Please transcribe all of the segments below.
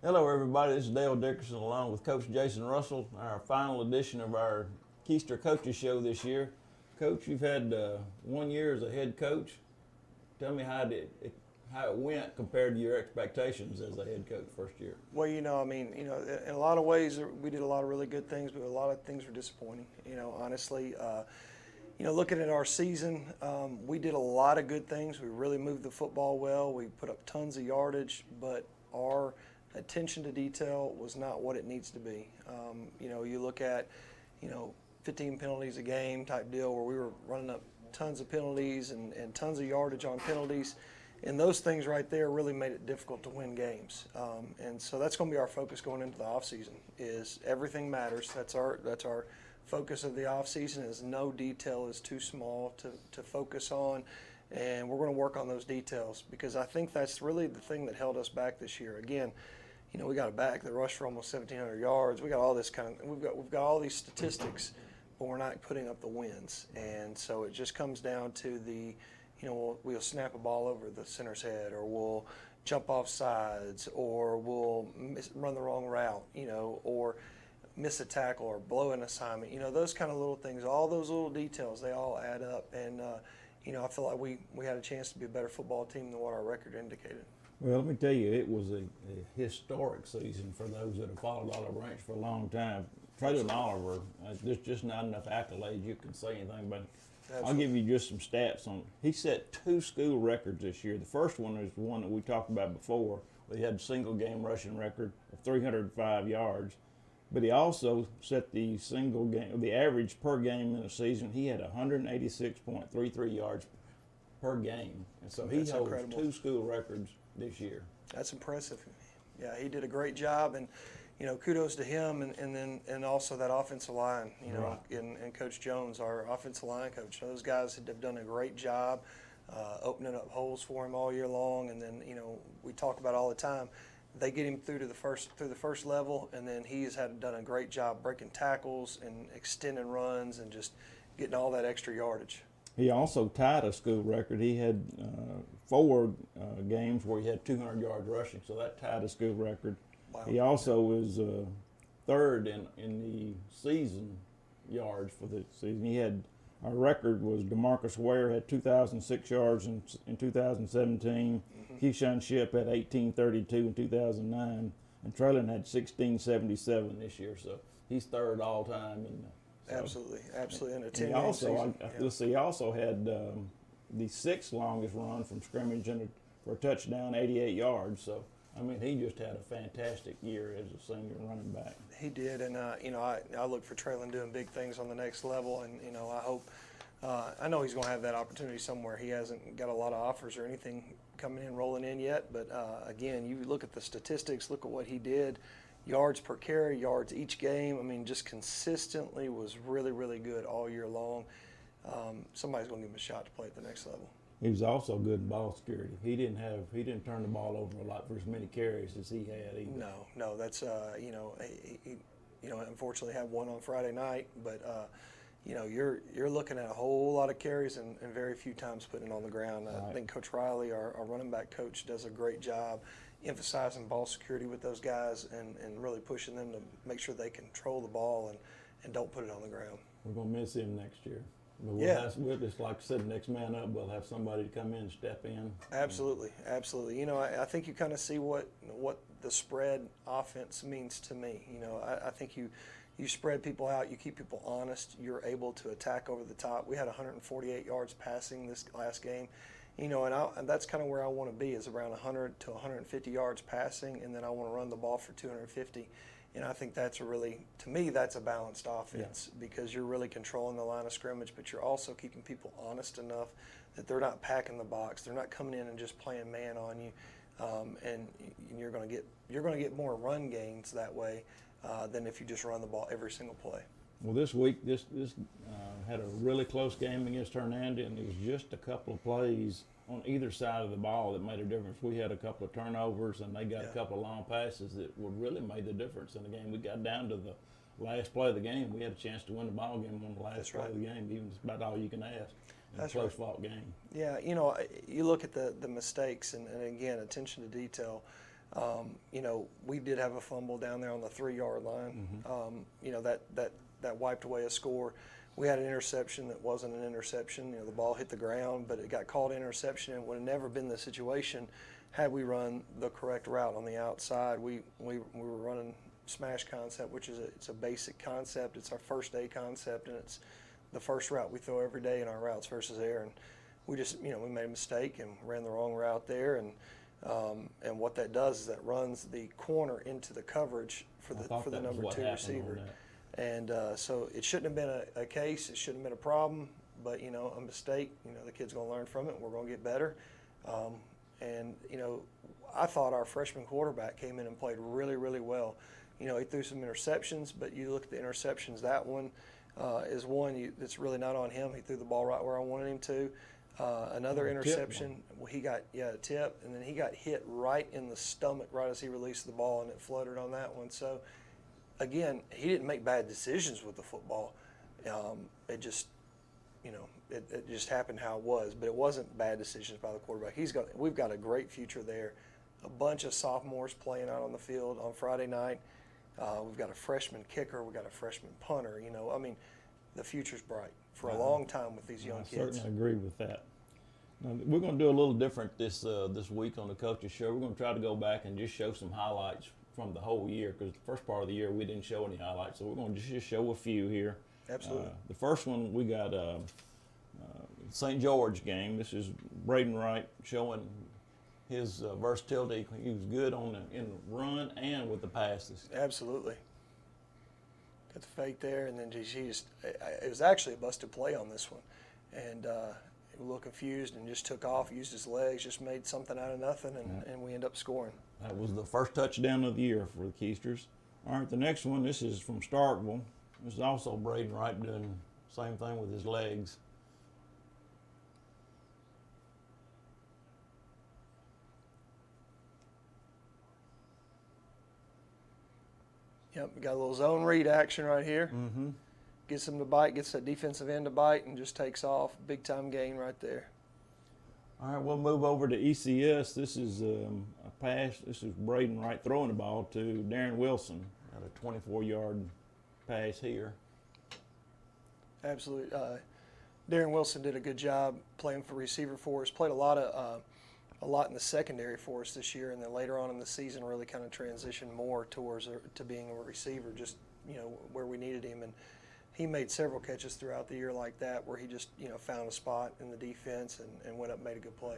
Hello, everybody. This is Dale Dickerson along with Coach Jason Russell, our final edition of our Keister Coaches Show this year. Coach, you've had 1 year as a head coach. Tell me how it went compared to your expectations as a head coach first year. Well, in a lot of ways, we did a lot of really good things, but a lot of things were disappointing. Honestly, looking at our season, we did a lot of good things. We really moved the football well. We put up tons of yardage, but our attention to detail was not what it needs to be. You look at, 15 penalties a game type deal where we were running up tons of penalties and tons of yardage on penalties. And those things right there really made it difficult to win games. And so that's going to be our focus going into the offseason is everything matters. That's our focus of the offseason is no detail is too small to focus on. And we're going to work on those details because I think that's really the thing that held us back this year. Again, we got a back that rushed for almost 1,700 yards. We got all this we've got all these statistics, but we're not putting up the wins. And so it just comes down to we'll snap a ball over the center's head, or we'll jump off sides, or we'll run the wrong route, or miss a tackle or blow an assignment. Those kind of little things, all those little details, they all add up. And, I feel like we had a chance to be a better football team than what our record indicated. Well, let me tell you, it was a historic season for those that have followed Oliver Ranch for a long time. Traylon Oliver, there's just not enough accolades you can say anything about. I'll give you just some stats on. He set 2 school records this year. The first one is the one that we talked about before. He had a single game rushing record of 305 yards, but he also set the average per game in a season. He had 186.33 yards per game, and so he holds incredible. 2 school records this year. That's impressive. Yeah, he did a great job, and kudos to him, and also that offensive line, right. and Coach Jones, our offensive line coach. Those guys have done a great job opening up holes for him all year long, and then we talk about all the time. They get him through the first level, and then he has done a great job breaking tackles and extending runs and just getting all that extra yardage. He also tied a school record. He had 4 games where he had 200 yards rushing, so that tied a school record. Wow. He also was third in the season yards for the season. Our record was DeMarcus Ware had 2,006 yards in 2017. Mm-hmm. Keyshawn Shipp had 1,832 in 2009, and Traylon had 1,677 this year. So he's third all time. Absolutely, and a 10-game season. He also had the 6th longest run from scrimmage for a touchdown, 88 yards. So, he just had a fantastic year as a senior running back. He did, and I look for Traylon doing big things on the next level, and I hope. I know he's going to have that opportunity somewhere. He hasn't got a lot of offers or anything rolling in yet, but again, you look at the statistics, look at what he did. Yards per carry, yards each game. Just consistently was really, really good all year long. Somebody's going to give him a shot to play at the next level. He was also good in ball security. He didn't turn the ball over a lot for as many carries as he had either. No, that's he unfortunately had one on Friday night, but you're looking at a whole lot of carries and very few times putting it on the ground. Right. I think Coach Riley, our running back coach, does a great job emphasizing ball security with those guys and really pushing them to make sure they control the ball and don't put it on the ground. We're going to miss him next year. But we'll just, like I said, next man up, we'll have somebody to come in and step in. Absolutely. I think you kind of see what the spread offense means to me. I think you spread people out, you keep people honest, you're able to attack over the top. We had 148 yards passing this last game. And that's kind of where I want to be, is around 100 to 150 yards passing, and then I want to run the ball for 250. And I think that's to me, that's a balanced offense because you're really controlling the line of scrimmage, but you're also keeping people honest enough that they're not packing the box. They're not coming in and just playing man on you, and you're going to get more run gains that way than if you just run the ball every single play. Well, this week, this had a really close game against Hernando, and it was just a couple of plays on either side of the ball that made a difference. We had a couple of turnovers, and they got a couple of long passes that would really made the difference in the game. We got down to the last play of the game. We had a chance to win the ball game on the last play of the game. Even it's about all you can ask in a close-fought game. Yeah, you look at the mistakes, and again, attention to detail. You know, we did have a fumble down there on the 3-yard line. You know, that wiped away a score. We had an interception that wasn't an interception. You know, the ball hit the ground, but it got called interception, and it would have never been the situation had we run the correct route on the outside. We were running smash concept, which is it's a basic concept. It's our first day concept, and it's the first route we throw every day in our routes versus air. And we just, you know, we made a mistake and ran the wrong route there. And what that does is that runs the corner into the coverage for the number 2 receiver. And so it shouldn't have been a case. It shouldn't have been a problem. But, you know, a mistake, you know, the kid's going to learn from it. We're going to get better. And, you know, I thought our freshman quarterback came in and played really, really well. You know, he threw some interceptions, but you look at the interceptions, that one is one that's really not on him. He threw the ball right where I wanted him to. Another interception, he got, a tip, and then he got hit right in the stomach right as he released the ball, and it fluttered on that one. So, again, he didn't make bad decisions with the football. It just, you know, it just happened how it was, but it wasn't bad decisions by the quarterback. We've got a great future there. A bunch of sophomores playing out on the field on Friday night. We've got a freshman kicker. We've got a freshman punter. You know, I mean, the future's bright for a long time with these young kids. I certainly agree with that. Now, we're going to do a little different this week on the Coaches Show. We're going to try to go back and just show some highlights from the whole year, because the first part of the year we didn't show any highlights, so we're going to just show a few here. Absolutely. The first one, we got St. George game. This is Braden Wright showing his versatility. He was good in the run and with the passes. Absolutely. Got the fake there, and then it was actually a busted play on this one. And he was a little confused and just took off, used his legs, just made something out of nothing, and we end up scoring. That was the first touchdown of the year for the Keisters. All right, the next one, this is from Starkville. This is also Braden Wright doing the same thing with his legs. Yep, we got a little zone read action right here. Mm-hmm. Gets him to bite, gets that defensive end to bite, and just takes off. Big time gain right there. All right, we'll move over to ECS. This is a pass. This is Braden Wright throwing the ball to Darren Wilson at a 24-yard pass here. Absolutely. Darren Wilson did a good job playing for receiver for us. Played a lot in the secondary for us this year, and then later on in the season really kind of transitioned more to being a receiver, just, you know, where we needed him. And he made several catches throughout the year like that, where he just, you know, found a spot in the defense and went up and made a good play.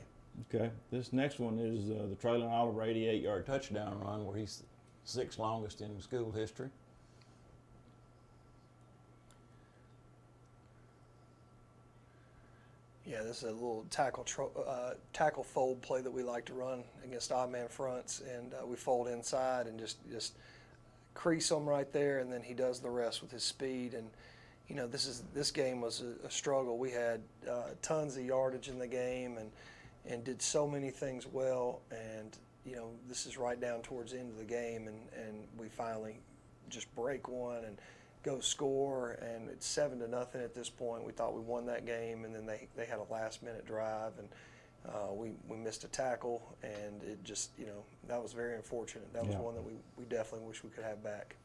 Okay. This next one is the Traylon Oliver 88-yard touchdown run, where he's sixth longest in school history. Yeah, this is a little tackle fold play that we like to run against odd man fronts, and we fold inside and just crease them right there, and then he does the rest with his speed. And you know, this game was a struggle. We had tons of yardage in the game, and did so many things well. And you know, this is right down towards the end of the game, and we finally just break one and go score, and it's 7-0 at this point. We thought we won that game, and then they had a last-minute drive, and we missed a tackle, and it just, you know, that was very unfortunate. That was one that we definitely wish we could have back.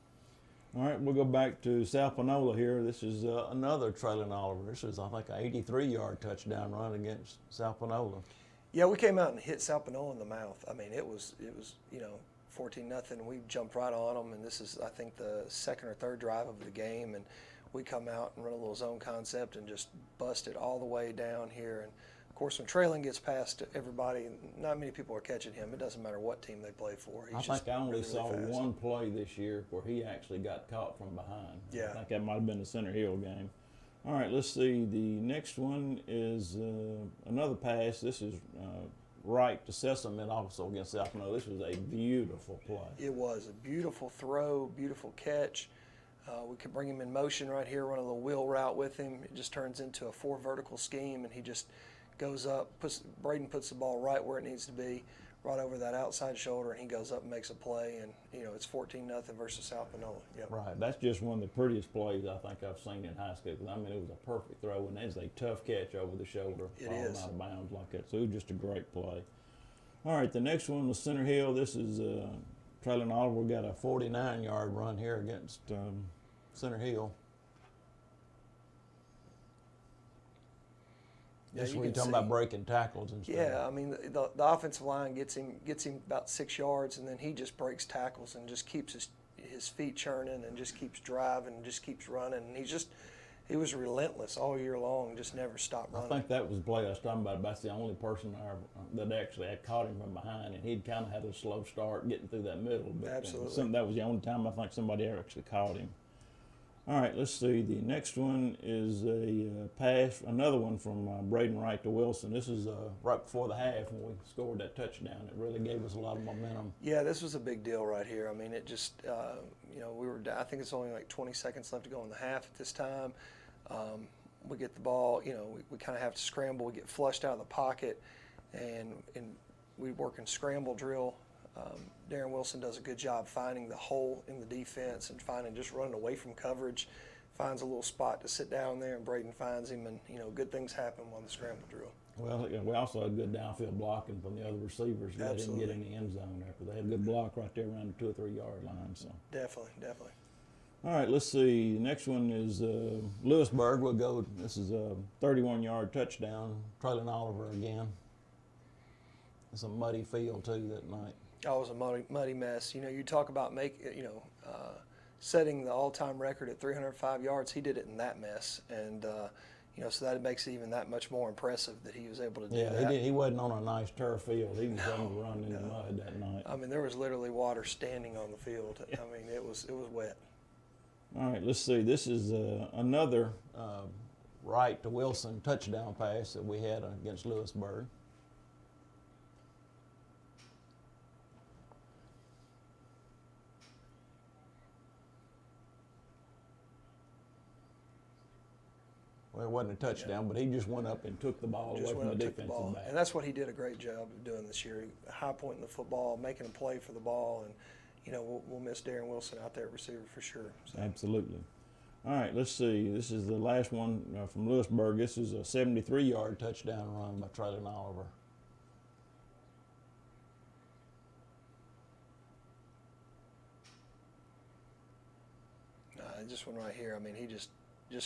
All right, we'll go back to South Panola here. This is another Traylon Oliver. This is, I think, an 83-yard touchdown run against South Panola. Yeah, we came out and hit South Panola in the mouth. I mean, it was you know, 14-0. We jumped right on them, and this is, I think, the second or third drive of the game, and we come out and run a little zone concept and just bust it all the way down here. And of course, when Traylon gets past everybody, not many people are catching him. It doesn't matter what team they play for. I think I only saw one play this year where he actually got caught from behind. Yeah. I think that might have been the Center Hill game. All right, let's see. The next one is another pass. This is Wright to Sesame, also against South Panola. This was a beautiful play. It was a beautiful throw, beautiful catch. We could bring him in motion right here, run a little wheel route with him. It just turns into a 4 vertical scheme, and he just goes up. Braden puts the ball right where it needs to be, right over that outside shoulder, and he goes up and makes a play. And you know, it's 14-0 versus South Panola. Yep. Right. That's just one of the prettiest plays I think I've seen in high school. I mean, it was a perfect throw, and that's a tough catch over the shoulder, falling out of bounds like that. So it was just a great play. All right, the next one was Center Hill. This is Traylon Oliver got a 49-yard run here against Center Hill. Yeah, This you we're can talking see. about breaking tackles and stuff. Yeah, I mean the offensive line gets him about 6 yards, and then he just breaks tackles and just keeps his feet churning and just keeps driving and just keeps running. And he was relentless all year long, just never stopped running. I think that was the play I was talking about. That's the only person that actually had caught him from behind, and he'd kind of had a slow start getting through that middle. But Absolutely. That was the only time I think somebody ever actually caught him. All right, let's see. The next one is a pass, another one from Braden Wright to Wilson. This is right before the half when we scored that touchdown. It really gave us a lot of momentum. Yeah, this was a big deal right here. I mean, it just, we were, I think it's only like 20 seconds left to go in the half at this time. We get the ball, we kind of have to scramble. We get flushed out of the pocket, and we work in scramble drill. Darren Wilson does a good job finding the hole in the defense and just running away from coverage, finds a little spot to sit down there, and Braden finds him, and good things happen on the scramble drill. Well, we also had good downfield blocking from the other receivers. They didn't get in the end zone after they had a good block right there around the 2 or 3 yard line. So Definitely. all right, let's see. The next one is Lewisburg. We'll go. This is a 31-yard touchdown. Traylon Oliver again. It's a muddy field too that night. Oh, it was a muddy mess. You talk about setting the all-time record at 305 yards. He did it in that mess, and so that makes it even that much more impressive that he was able to do that. Yeah, he wasn't on a nice turf field. He was having to run in the mud that night. I mean, there was literally water standing on the field. I mean, it was wet. All right, let's see. This is another Wright to Wilson touchdown pass that we had against Lewisburg. Well, it wasn't a touchdown, but he just went up and took the ball away from the defensive back. And that's what he did a great job of doing this year. High point in the football, making a play for the ball, and we'll miss Darren Wilson out there at receiver for sure. So. Absolutely. All right, let's see. This is the last one from Lewisburg. This is a 73-yard touchdown run by Traylon Oliver. This one right here, I mean, he just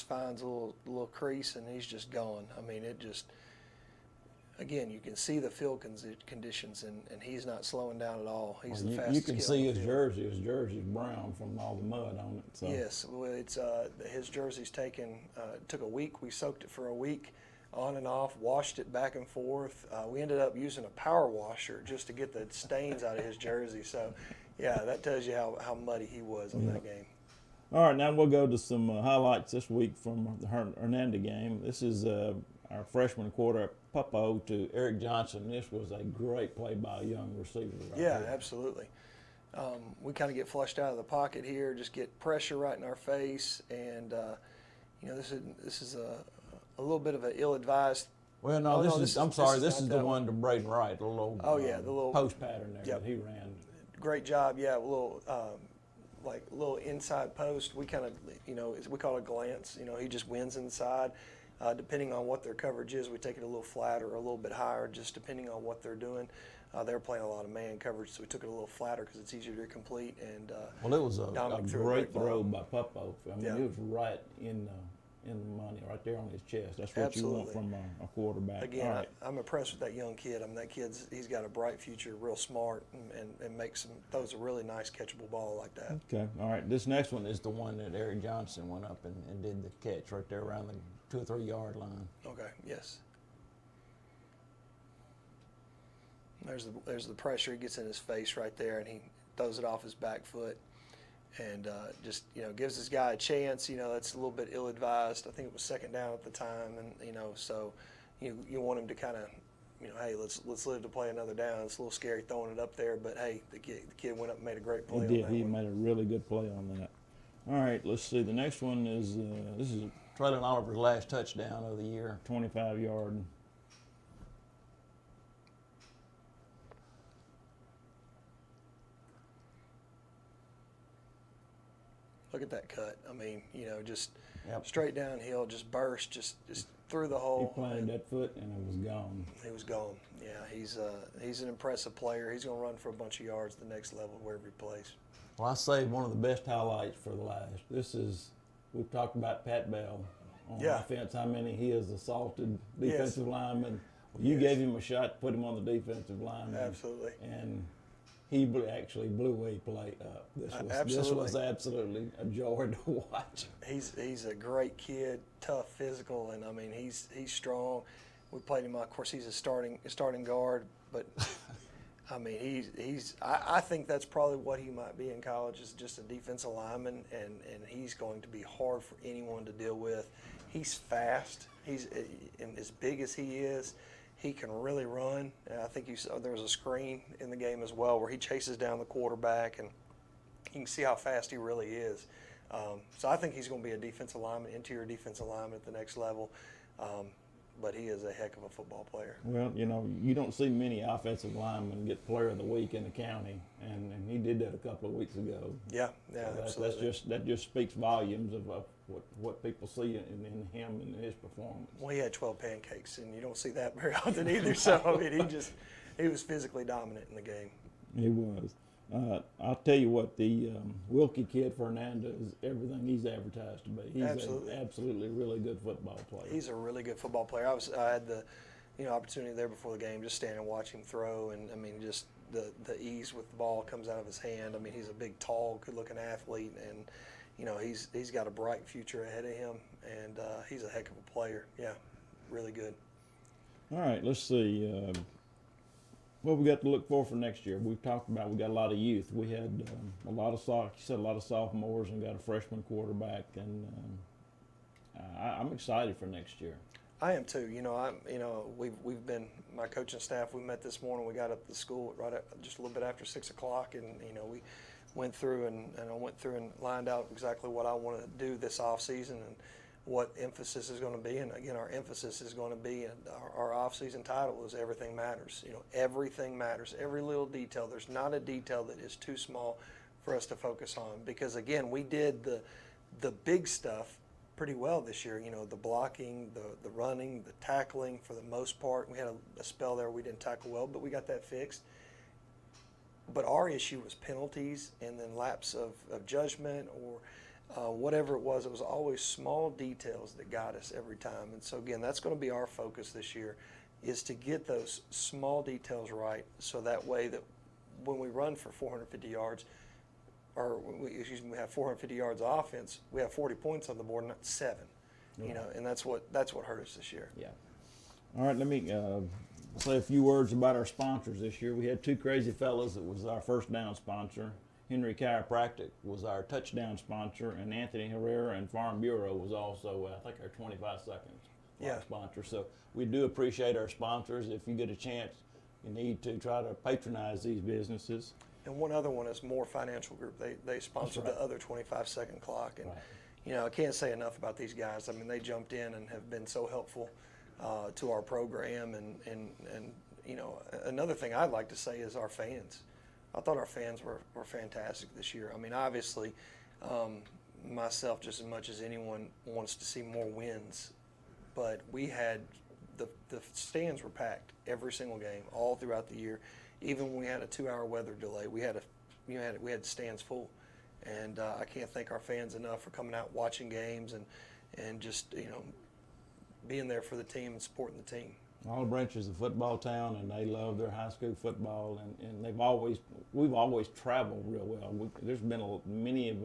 finds a little crease and he's just gone. I mean, it just, again, you can see the field conditions and he's not slowing down at all. He's the fastest. You can see his jersey. His jersey's brown from all the mud on it. So. Yes, well, it's his jersey's took a week. We soaked it for a week, on and off, washed it back and forth. We ended up using a power washer just to get the stains out of his jersey. So, yeah, that tells you how muddy he was on that game. All right, now we'll go to some highlights this week from the Hernando game. This is our freshman quarter Puppo to Eric Johnson. This was a great play by a young receiver. Yeah, absolutely. We kind of get flushed out of the pocket here, just get pressure right in our face, and this is a little bit of an ill-advised. Well, no, I'm sorry. This is the one to Braden Wright, the little the little post pattern there that he ran. Great job, yeah. A little little inside post. We kind of we call it a glance. He just wins inside. Depending on what their coverage is, we take it a little flatter or a little bit higher, just depending on what they're doing. They're playing a lot of man coverage, so we took it a little flatter because it's easier to complete. And well, it was a great throw by Puppo. I mean, it was right in the money, right there on his chest. That's what you want from a quarterback. Again, right. I'm impressed with that young kid. I mean, he's got a bright future, real smart, and throws a really nice catchable ball like that. Okay, all right. This next one is the one that Eric Johnson went up and did the catch right there around the 2 or 3 yard line. Okay, yes. There's the pressure. He gets in his face right there, and he throws it off his back foot. And just gives this guy a chance. That's a little bit ill-advised. I think it was second down at the time, and so you want him to kind of hey, let's live to play another down. It's a little scary throwing it up there, but hey, the kid went up and made a great play. He did. He made a really good play on that. All right, let's see. The next one is this is Traylon Oliver's last touchdown of the year, 25-yard. Look at that cut. I mean, just Yep. straight downhill, just burst, just through the hole. He planted that foot and it was gone. He was gone. Yeah, he's an impressive player. He's going to run for a bunch of yards the next level wherever he plays. Well, I say one of the best highlights for the last. We've talked about Pat Bell on offense, how many he has assaulted defensive linemen. Well, you gave him a shot to put him on the defensive line. Absolutely. And he actually blew a play up. This was absolutely a joy to watch. He's a great kid, tough, physical, and I mean he's strong. We played him. Of course, he's a starting guard, but I mean I think that's probably what he might be in college, is just a defensive lineman, and he's going to be hard for anyone to deal with. He's fast. And as big as he is, he can really run. And I think you saw there was a screen in the game as well where he chases down the quarterback, and you can see how fast he really is. So I think he's going to be a defensive lineman, interior defensive lineman at the next level. But he is a heck of a football player. Well, you don't see many offensive linemen get Player of the Week in the county, and he did that a couple of weeks ago. Yeah, So absolutely. that just speaks volumes of what people see in him and his performance. Well, he had 12 pancakes, and you don't see that very often either. So I mean, he was physically dominant in the game. He was. I'll tell you what, the Wilkie kid, Hernando, is everything he's advertised to be. He's Absolutely. an absolutely really good football player. He's a really good football player. I had the opportunity there before the game, just stand and watch him throw, and I mean just the ease with the ball comes out of his hand. I mean he's a big, tall, good-looking athlete, and he's got a bright future ahead of him, and he's a heck of a player. Yeah, really good. All right, let's see. What we got to look for next year? We've talked about we got a lot of youth. We had a lot of sophomores, and got a freshman quarterback, and I'm excited for next year. I am too. We've been, my coaching staff, we met this morning. We got up to school just a little bit after 6 o'clock, and we went through and I went through and lined out exactly what I want to do this off season and what emphasis is going to be. And again, our emphasis is going to be, and our off-season title is everything matters. Everything matters. Every little detail. There's not a detail that is too small for us to focus on, because again, we did the big stuff pretty well this year. The blocking, the running, the tackling for the most part. We had a spell there we didn't tackle well, but we got that fixed. But our issue was penalties and then lapse of judgment or whatever it was always small details that got us every time. And so again, that's going to be our focus this year, is to get those small details right, so that way that when we run for 450 yards, or we have 450 yards of offense, we have 40 points on the board, not 7. Right. And that's what hurt us this year. Yeah. All right, let me say a few words about our sponsors this year. We had two crazy fellas that was our first down sponsor. Henry Chiropractic was our touchdown sponsor, and Anthony Herrera and Farm Bureau was also, I think, our 25 seconds sponsor. So we do appreciate our sponsors. If you get a chance, you need to try to patronize these businesses. And one other one is More Financial Group. They sponsored the other 25-second clock. And, I can't say enough about these guys. I mean, they jumped in and have been so helpful to our program. And another thing I'd like to say is our fans. I thought our fans were fantastic this year. I mean, obviously, myself, just as much as anyone, wants to see more wins. But we had the stands were packed every single game, all throughout the year. Even when we had a 2-hour weather delay, we had stands full. And I can't thank our fans enough for coming out, watching games, and just being there for the team and supporting the team. Olive Branch is a football town, and they love their high school football, and we've always traveled real well. There's been many of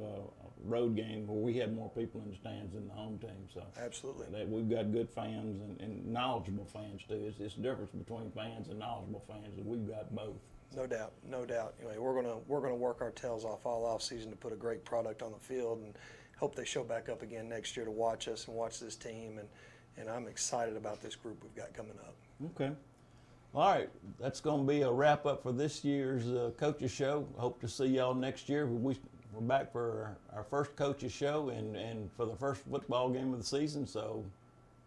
road games where we had more people in the stands than the home team. So absolutely, we've got good fans and knowledgeable fans too. It's the difference between fans and knowledgeable fans, and we've got both. No doubt, no doubt. Anyway, we're gonna work our tails off all off season to put a great product on the field, and hope they show back up again next year to watch us and watch this team. And I'm excited about this group we've got coming up. Okay. All right. That's going to be a wrap-up for this year's Coaches Show. Hope to see y'all next year. We're back for our first Coaches Show and for the first football game of the season. So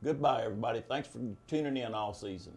goodbye, everybody. Thanks for tuning in all season.